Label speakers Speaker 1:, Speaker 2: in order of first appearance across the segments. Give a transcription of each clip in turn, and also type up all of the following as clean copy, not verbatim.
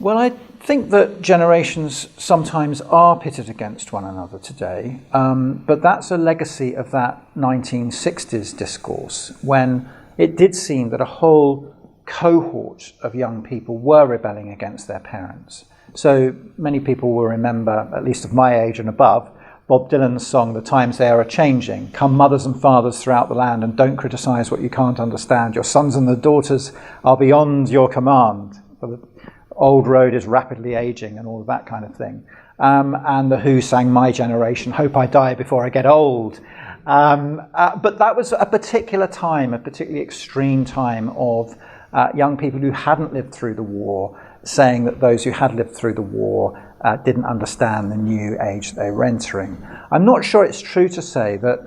Speaker 1: Well, I think that generations sometimes are pitted against one another today, but that's a legacy of that 1960s discourse, when it did seem that a whole cohort of young people were rebelling against their parents. So many people will remember, at least of my age and above, Bob Dylan's song, "The Times They Are A-Changing." Come mothers and fathers throughout the land, and don't criticise what you can't understand. Your sons and the daughters are beyond your command. For the old road is rapidly ageing, and all of that kind of thing. And the Who sang "My Generation," hope I die before I get old. But that was a particular time, a particularly extreme time of young people who hadn't lived through the war, saying that those who had lived through the war didn't understand the new age they were entering. I'm not sure it's true to say that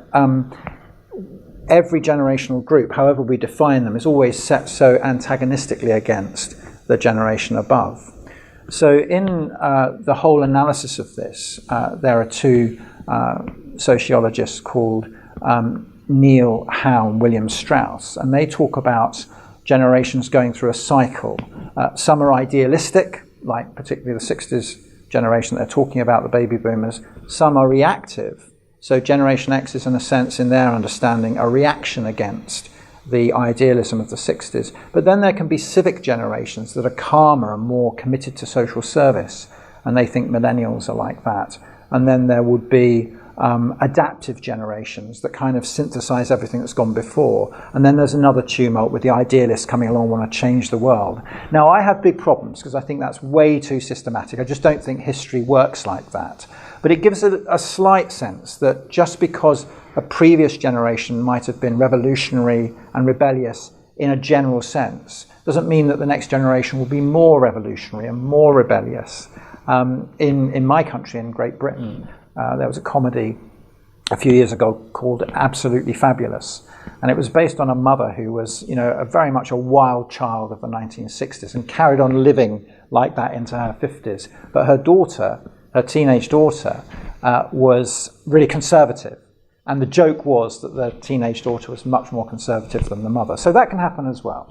Speaker 1: every generational group, however we define them, is always set so antagonistically against the generation above. So in the whole analysis of this, there are two sociologists called Neil Howe and William Strauss, and they talk about generations going through a cycle. Some are idealistic, like particularly the 60s generation they're talking about, the baby boomers. Some are reactive. So Generation X is, in a sense, in their understanding, a reaction against the idealism of the 60s. But then there can be civic generations that are calmer and more committed to social service, and they think millennials are like that. And then there would be adaptive generations that kind of synthesize everything that's gone before. And then there's another tumult with the idealists coming along, want to change the world. Now, I have big problems because I think that's way too systematic. I just don't think history works like that. But it gives a slight sense that just because a previous generation might have been revolutionary and rebellious in a general sense, doesn't mean that the next generation will be more revolutionary and more rebellious. In my country, in Great Britain, there was a comedy a few years ago called Absolutely Fabulous, and it was based on a mother who was, very much a wild child of the 1960s and carried on living like that into her 50s. But her daughter, her teenage daughter, was really conservative, and the joke was that the teenage daughter was much more conservative than the mother. So that can happen as well.